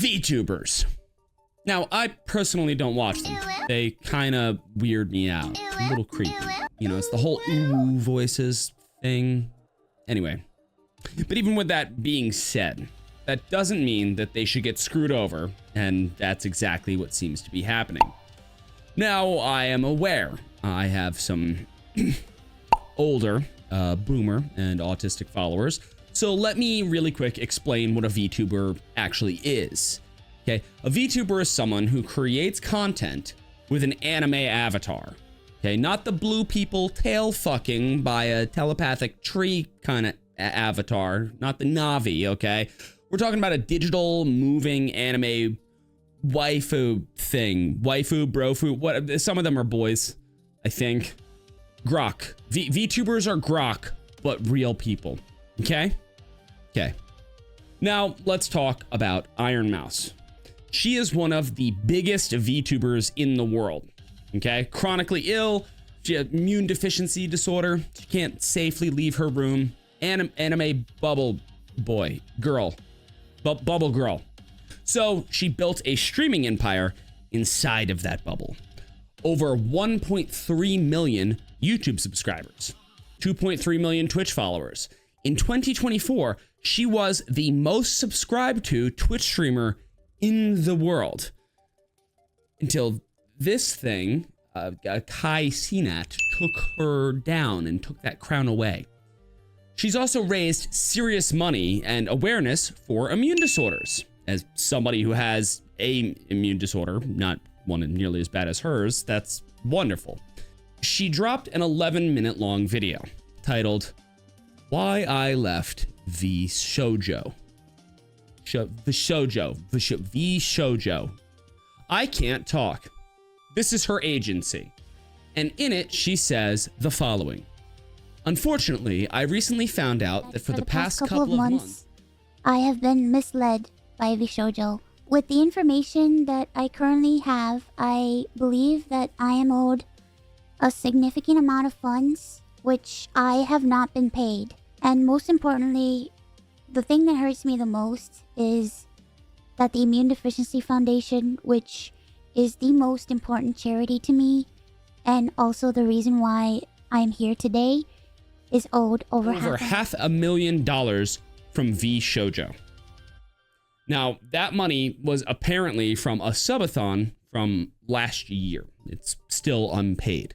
VTubers. Now, I personally don't watch them. They kind of weird me out. A little creepy. You know, it's the whole ooh voices thing. Anyway. But even with that being said, that doesn't mean that they should get screwed over, and that's exactly what seems to be happening. Now, I am aware I have some older boomer and autistic followers, so let me really quick explain what a VTuber actually is. Okay, a VTuber is someone who creates content with an anime avatar. Okay, not the blue people tail fucking by a telepathic tree kind of avatar, not the Navi, okay? We're talking about a digital moving anime waifu thing. Waifu, brofu, what? Some of them are boys, I think. Grok. VTubers are Grok, but real people, okay? Okay. Now, let's talk about Ironmouse. She is one of the biggest VTubers in the world, okay? Chronically ill, she has immune deficiency disorder, she can't safely leave her room, anime bubble boy, girl, bubble girl. So she built a streaming empire inside of that bubble. Over 1.3 million YouTube subscribers, 2.3 million Twitch followers. In 2024, she was the most subscribed to Twitch streamer in the world. Until this thing, Kai Cenat, took her down and took that crown away. She's also raised serious money and awareness for immune disorders. As somebody who has a immune disorder, not one nearly as bad as hers, that's wonderful. She dropped an 11-minute long video titled, Why I Left Vshojo. Vshojo. I can't talk. This is her agency. And in it, she says the following. Unfortunately, I recently found out that for the past couple of months, I have been misled by Vshojo. With the information that I currently have, I believe that I am owed a significant amount of funds, which I have not been paid. And most importantly, the thing that hurts me the most is that the Immune Deficiency Foundation, which is the most important charity to me, and also the reason why I'm here today, is owed over $500,000 from Vshojo. Now, that money was apparently from a subathon from last year. It's still unpaid,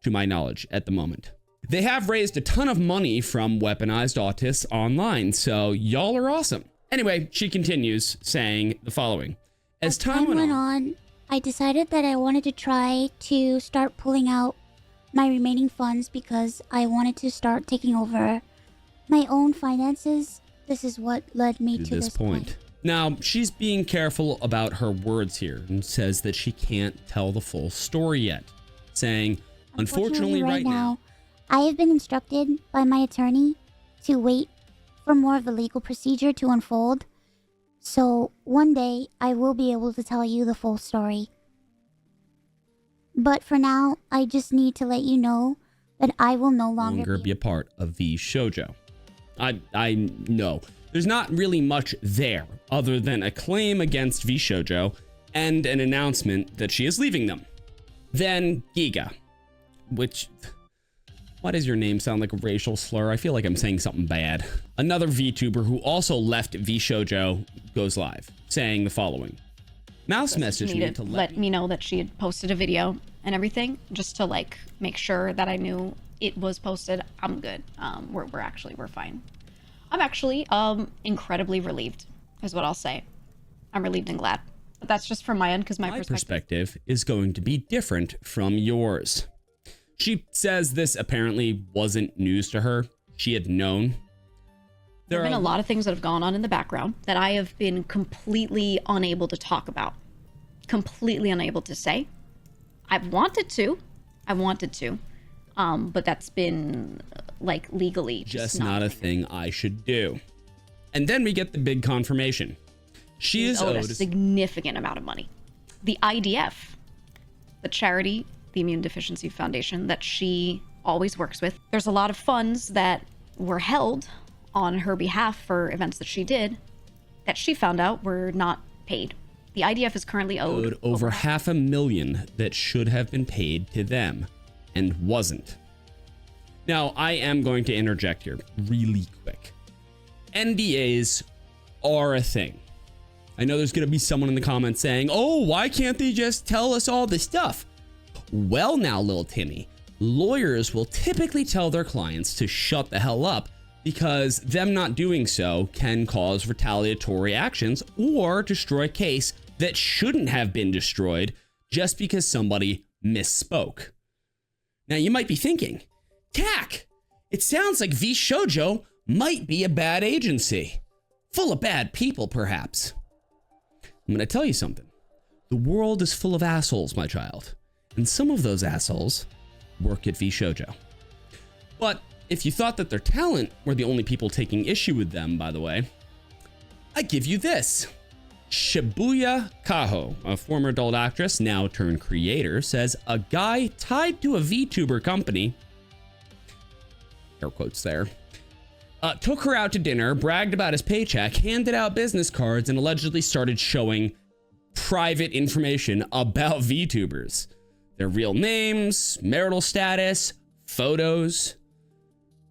to my knowledge, at the moment. They have raised a ton of money from weaponized autists online, so y'all are awesome. Anyway, she continues saying the following. As time went on, I decided that I wanted to try to start pulling out my remaining funds because I wanted to start taking over my own finances. This is what led me to this point. Now, she's being careful about her words here and says that she can't tell the full story yet, saying, unfortunately right now, I have been instructed by my attorney to wait for more of the legal procedure to unfold. So one day I will be able to tell you the full story. But for now, I just need to let you know that I will no longer be a part of Vshojo. I know. There's not really much there other than a claim against Vshojo and an announcement that she is leaving them. Then Giga, which... Why does your name sound like a racial slur? I feel like I'm saying something bad. Another VTuber who also left Vshojo goes live, saying the following. Mouse messaged me to let me know that she had posted a video and everything, just to like make sure that I knew it was posted. I'm good. We're fine. I'm actually incredibly relieved, is what I'll say. I'm relieved and glad. But that's just from my end, because my perspective is going to be different from yours. She says this apparently wasn't news to her. She had known. There have been a lot of things that have gone on in the background that I have been completely unable to talk about. Completely unable to say. I've wanted to. But that's been, like, legally just not a thing I should do. And then we get the big confirmation. She is owed a significant amount of money. The IDF, the charity, the Immune Deficiency Foundation that she always works with, there's a lot of funds that were held on her behalf for events that she did that she found out were not paid. The IDF is currently owed over $500,000 that should have been paid to them and wasn't. Now, I am going to interject here really quick. NDAs are a thing. I know there's going to be someone in the comments saying, oh, why can't they just tell us all this stuff? Well, now, little Timmy, lawyers will typically tell their clients to shut the hell up because them not doing so can cause retaliatory actions or destroy a case that shouldn't have been destroyed just because somebody misspoke. Now, you might be thinking, Tac, it sounds like Vshojo might be a bad agency. Full of bad people, perhaps. I'm going to tell you something. The world is full of assholes, my child. And some of those assholes work at Vshojo. But if you thought that their talent were the only people taking issue with them, by the way, I give you this. Shibuya Kaho, a former adult actress, now turned creator, says a guy tied to a VTuber company, air quotes there, took her out to dinner, bragged about his paycheck, handed out business cards, and allegedly started showing private information about VTubers. Their real names, marital status, photos.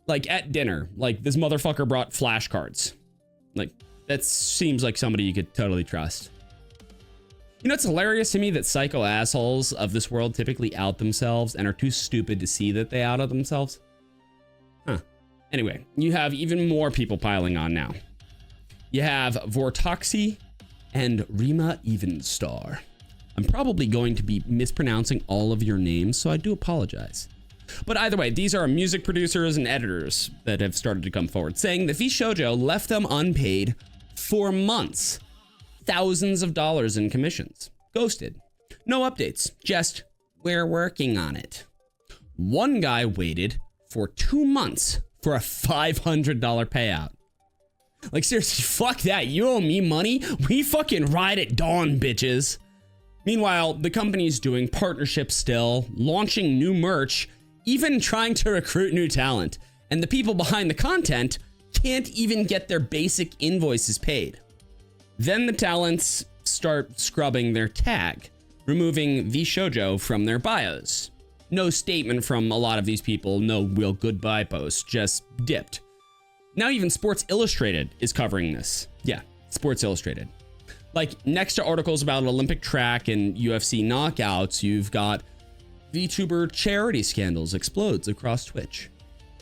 Like at dinner, like this motherfucker brought flashcards. Like that seems like somebody you could totally trust. You know, it's hilarious to me that psycho assholes of this world typically out themselves and are too stupid to see that they outed themselves. Huh. Anyway, you have even more people piling on now. You have Vortoxy and Rima Evenstar. I'm probably going to be mispronouncing all of your names, so I do apologize. But either way, these are music producers and editors that have started to come forward, saying that Vshojo left them unpaid for months. Thousands of dollars in commissions. Ghosted. No updates. Just, we're working on it. One guy waited for 2 months for a $500 payout. Like, seriously, fuck that. You owe me money? We fucking ride at dawn, bitches. Meanwhile, the company's doing partnerships still, launching new merch, even trying to recruit new talent. And the people behind the content can't even get their basic invoices paid. Then the talents start scrubbing their tag, removing Vshojo from their bios. No statement from a lot of these people, no real goodbye post, just dipped. Now even Sports Illustrated is covering this. Yeah, Sports Illustrated. Like, next to articles about Olympic track and UFC knockouts, you've got VTuber charity scandals explodes across Twitch.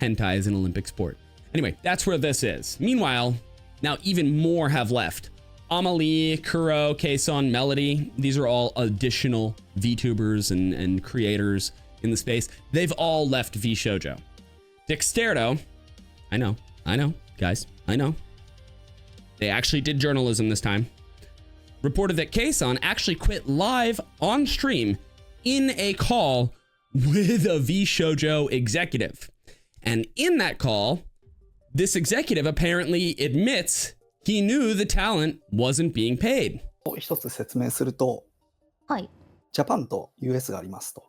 Hentai is an Olympic sport. Anyway, that's where this is. Meanwhile, now even more have left. Amelie, Kuro, Kason, Melody, these are all additional VTubers and creators in the space. They've all left Vshojo. Dexterdo, I know, guys, I know. They actually did journalism this time. Reported that Kason actually quit live on stream in a call with a Vshojo executive. And in that call, this executive apparently admits he knew the talent wasn't being paid. 一つ説明すると、はい。ジャパンと US がありますと。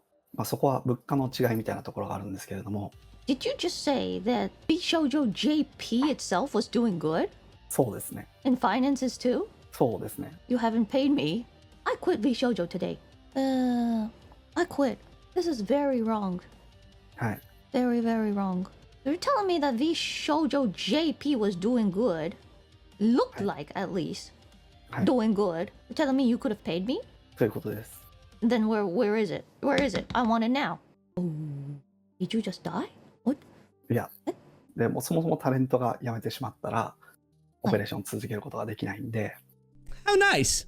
そこは物価の違いみたいなところがあるんですけれども。Did you just say that Vshojo JP itself was doing good? そうですね。In finances too? そうですね。You haven't paid me. I quit Vshojo today. I quit. This is very wrong. はい。Very, very wrong. You're telling me that Vshojo JP was doing good. Looked like, at least, doing good. You're telling me you could have paid me? ということです。Then where is it? Where is it? I want it now. Oh, did you just die? What? いや、でもそもそもタレントが辞めてしまったら、オペレーション続けることができないんで。How nice.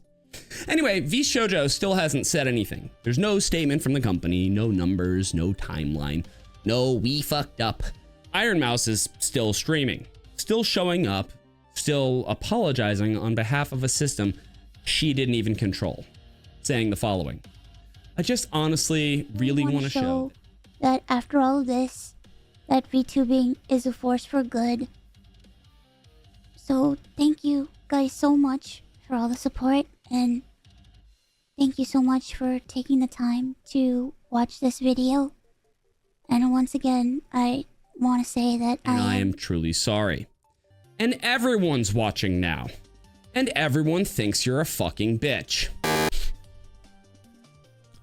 Anyway, Vshojo still hasn't said anything. There's no statement from the company, no numbers, no timeline. No, we fucked up. Ironmouse is still streaming, still showing up, still apologizing on behalf of a system she didn't even control, saying the following. I just honestly really want to show that after all of this, that VTubing is a force for good. So thank you guys so much for all the support, and thank you so much for taking the time to watch this video. And once again, I want to say that I am truly sorry. And everyone's watching now. and everyone thinks you're a fucking bitch. I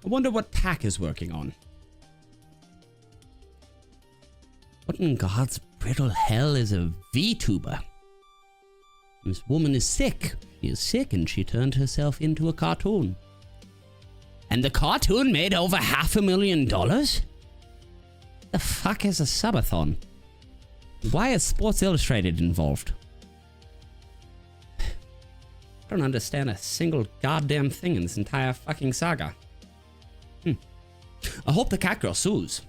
wonder what Tack is working on. What in God's brittle hell is a VTuber? This woman is sick. She is sick and she turned herself into a cartoon. And the cartoon made over $500,000? The fuck is a subathon? Why is Sports Illustrated involved? I don't understand a single goddamn thing in this entire fucking saga. I hope the cat girl sues.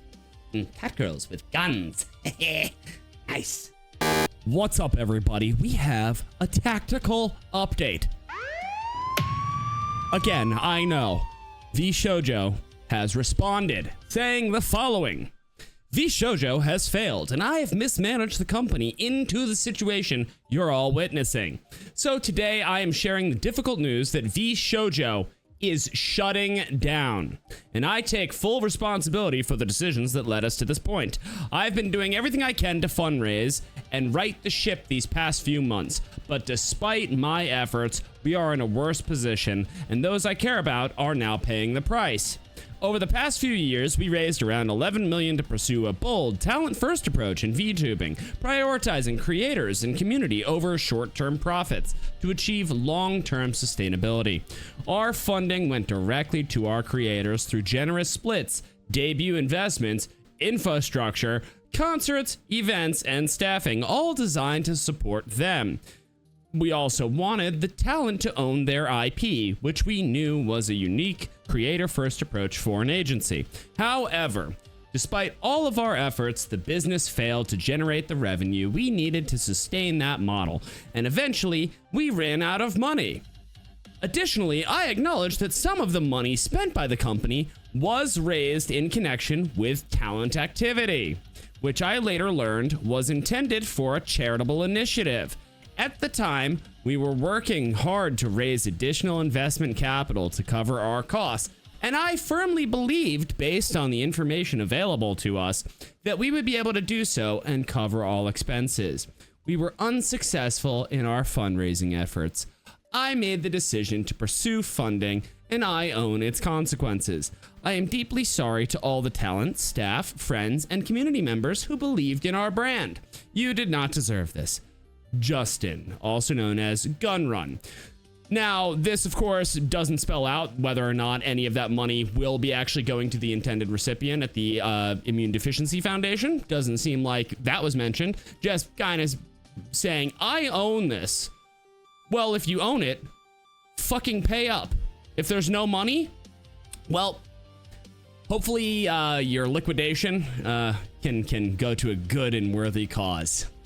Cat girls with guns. Nice. What's up, everybody? We have a tactical update. Again, I know. Vshojo has responded, saying the following. Vshojo has failed, and I have mismanaged the company into the situation you're all witnessing. So today I am sharing the difficult news that Vshojo is shutting down, and I take full responsibility for the decisions that led us to this point. I've been doing everything I can to fundraise and right the ship these past few months, but despite my efforts, we are in a worse position, and those I care about are now paying the price. Over the past few years, we raised around $11 million to pursue a bold, talent-first approach in VTubing, prioritizing creators and community over short-term profits to achieve long-term sustainability. Our funding went directly to our creators through generous splits, debut investments, infrastructure, concerts, events, and staffing, all designed to support them. We also wanted the talent to own their IP, which we knew was a unique, creator-first approach for an agency. However, despite all of our efforts, the business failed to generate the revenue we needed to sustain that model, and eventually, we ran out of money. Additionally, I acknowledge that some of the money spent by the company was raised in connection with talent activity, which I later learned was intended for a charitable initiative. At the time, we were working hard to raise additional investment capital to cover our costs, and I firmly believed, based on the information available to us, that we would be able to do so and cover all expenses. We were unsuccessful in our fundraising efforts. I made the decision to pursue funding, and I own its consequences. I am deeply sorry to all the talent, staff, friends, and community members who believed in our brand. You did not deserve this. Justin, also known as Gunrun. Now, this, of course, doesn't spell out whether or not any of that money will be actually going to the intended recipient at the Immune Deficiency Foundation. Doesn't seem like that was mentioned. Just kind of saying, I own this. Well, if you own it, fucking pay up. If there's no money, well, hopefully your liquidation can go to a good and worthy cause.